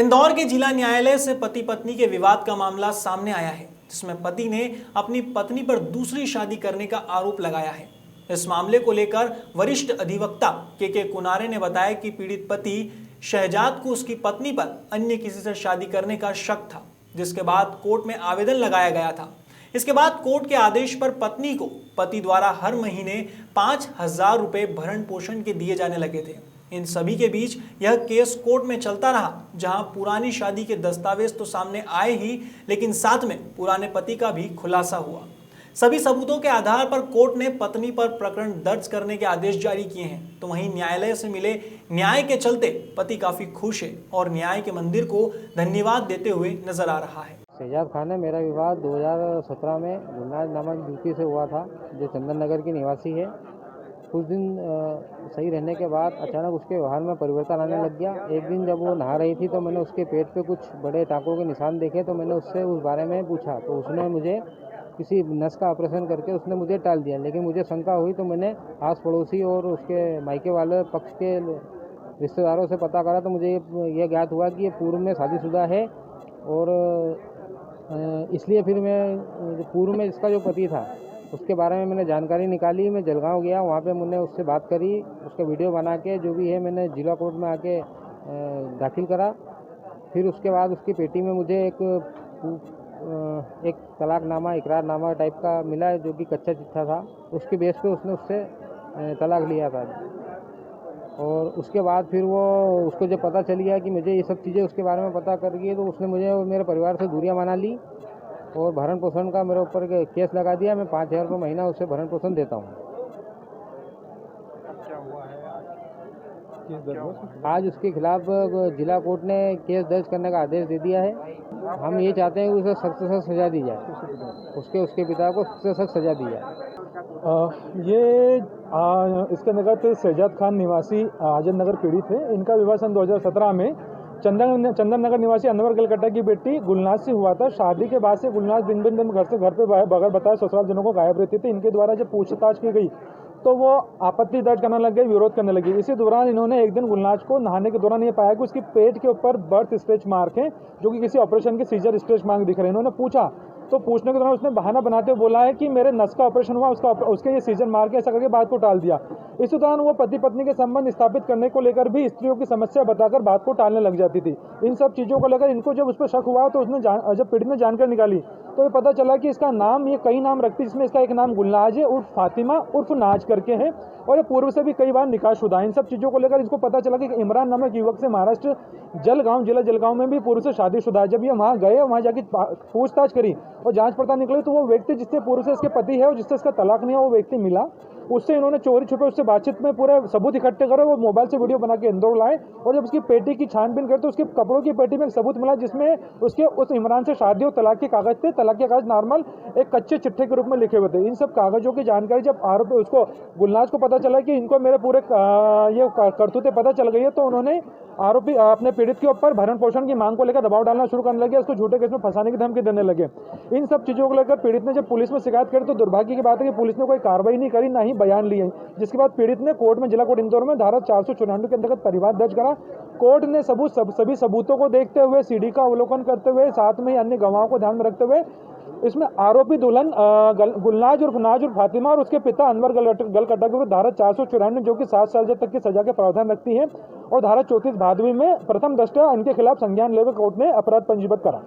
इंदौर के जिला न्यायालय से पति पत्नी के विवाद का मामला सामने आया है, जिसमें पति ने अपनी पत्नी पर दूसरी शादी करने का आरोप लगाया है। इस मामले को लेकर वरिष्ठ अधिवक्ता के कुनारे ने बताया कि पीड़ित पति शहजाद को उसकी पत्नी पर अन्य किसी से शादी करने का शक था, जिसके बाद कोर्ट में आवेदन लगाया गया था। इसके बाद कोर्ट के आदेश पर पत्नी को पति द्वारा हर महीने 5,000 रुपए भरण पोषण के दिए जाने लगे थे। इन सभी के बीच यह केस कोर्ट में चलता रहा, जहां पुरानी शादी के दस्तावेज तो सामने आए ही, लेकिन साथ में पुराने पति का भी खुलासा हुआ। सभी सबूतों के आधार पर कोर्ट ने पत्नी पर प्रकरण दर्ज करने के आदेश जारी किए हैं। तो वहीं न्यायालय से मिले न्याय के चलते पति काफी खुश है और न्याय के मंदिर को धन्यवाद देते हुए नजर आ रहा है। शहजाद खान ने मेरा विवाह 2017 में गुलनाज नामक युवती से हुआ था, जो चंदन नगर की निवासी है। कुछ दिन सही रहने के बाद अचानक उसके व्यवहार में परिवर्तन आने लग गया। एक दिन जब वो नहा रही थी तो मैंने उसके पेट पे कुछ बड़े टाँकों के निशान देखे, तो मैंने उससे उस बारे में पूछा, तो उसने मुझे किसी नस का ऑपरेशन करके उसने मुझे टाल दिया। लेकिन मुझे शंका हुई तो मैंने आस पड़ोसी और उसके मायके वाले पक्ष के रिश्तेदारों से पता करा, तो मुझे यह ज्ञात हुआ कि ये पूर्व में शादीशुदा है। और इसलिए फिर मैं पूर्व में इसका जो पति था उसके बारे में मैंने जानकारी निकाली। मैं जलगांव गया, वहाँ पे मैंने उससे बात करी, उसका वीडियो बना के जो भी है मैंने जिला कोर्ट में आके दाखिल करा। फिर उसके बाद उसकी पेटी में मुझे एक तलाकनामा, इकरारनामा टाइप का मिला, जो कि कच्चा चिट्ठा था। उसके बेस पे उसने उससे तलाक लिया था। और उसके बाद फिर उसको जब पता चल गया कि मुझे ये सब चीज़ें उसके बारे में पता कर गई, तो उसने मुझे और मेरे परिवार से दूरियां बना ली और भरण पोषण का मेरे ऊपर केस लगा दिया। मैं 5,000 रुपये महीना उसे भरण पोषण देता हूँ। आज उसके खिलाफ जिला कोर्ट ने केस दर्ज करने का आदेश दे दिया है। हम ये चाहते हैं कि उसे सख्त से सख्त सजा दी जाए, उसके पिता को सख्त से सख्त सजा दी जाए। इसके अंतर्गत शहजाद खान निवासी आजम नगर पीड़ित है। इनका विवाह सन 2017 में चंदन नगर निवासी अनवर गलकट्टा की बेटी गुलनाज से हुआ था। शादी के बाद से गुलनाज दिन ब दिन घर पे बगैर बताए ससुराल जनों को गायब रहती थी। इनके द्वारा जब पूछताछ की गई तो वो आपत्ति दर्ज करने लग गई, विरोध करने लगी। इसी दौरान इन्होंने एक दिन गुलनाज को नहाने के दौरान ये पाया कि उसकी पेट के ऊपर बर्थ स्ट्रेच मार्क है, जो कि किसी ऑपरेशन के सीजर स्ट्रेच मार्क दिख रहे हैं। इन्होंने पूछा, तो पूछने के दौरान उसने बहाना बनाते हुए बोला है कि मेरे नस का ऑपरेशन हुआ, उसके ये सीजन मार्क है, ऐसा करके बात को टाल दिया। इस दौरान वो पति पत्नी के संबंध स्थापित करने को लेकर भी स्त्रियों की समस्या बताकर बात को टालने लग जाती थी। इन सब चीज़ों को लेकर इनको जब उस पर शक हुआ, तो उसने जब पीड़ित ने जानकारी निकाली तो ये पता चला कि इसका नाम, ये कई नाम रखती है, जिसमें इसका एक नाम गुलनाज है उर्फ फातिमा उर्फ नाज करके है, और ये पूर्व से भी कई बार निकाहशुदा। इन सब चीज़ों को लेकर इसको पता चला कि इमरान नामक युवक से महाराष्ट्र जिला जलगांव में भी पूर्व से शादीशुदा है। जब ये वहाँ गए, वहाँ जाके पूछताछ करी और जांच पड़ताल निकली, तो वो व्यक्ति जिससे पूर्व से इसके पति है और जिससे इसका तलाक नहीं है, वो व्यक्ति मिला। उससे इन्होंने चोरी छुपे उससे बातचीत में पूरे सबूत इकट्ठे करे, वो मोबाइल से वीडियो बना के इंदौर लाए। और जब उसकी पेटी की छानबीन करते, उसके कपड़ों की पेटी में एक सबूत मिला, जिसमें उसके उस इमरान से शादी और तलाक के कागज थे। तलाक के कागज नॉर्मल एक कच्चे चिट्ठे के रूप में लिखे हुए थे। इन सब कागजों की जानकारी जब आरोपी उसको गुलनाज को पता चला कि इनको मेरे पूरे ये करतूतें पता चल गई है, तो उन्होंने आरोपी अपने पीड़ित के ऊपर भरण पोषण की मांग को लेकर दबाव डालना शुरू करने लगे, उसको झूठे केस में फंसाने की धमकी देने लगे। इन सब चीजों को लेकर पीड़ित ने जब पुलिस में शिकायत करी, तो दुर्भाग्य की बात है कि पुलिस ने कोई कार्रवाई नहीं करी, ना ही बयान लिए, जिसके बाद पीड़ित ने कोर्ट में जिला कोर्ट इंदौर में धारा 494 के अंतर्गत परिवाद दर्ज करा। कोर्ट ने सभी सबूतों को देखते हुए, सीडी का अवलोकन करते हुए, साथ में अन्य गवाहों को ध्यान में रखते हुए, इसमें आरोपी दुल्हन गुलनाज और नाज और फातिमा और उसके पिता अनवर गलकट्टा के धारा 494, जो कि 7 साल तक की सजा के प्रावधान रखती है, और धारा 34 भादवी में प्रथम दृष्टया इनके खिलाफ संज्ञान लेकर कोर्ट ने अपराध पंजीबद्ध करा।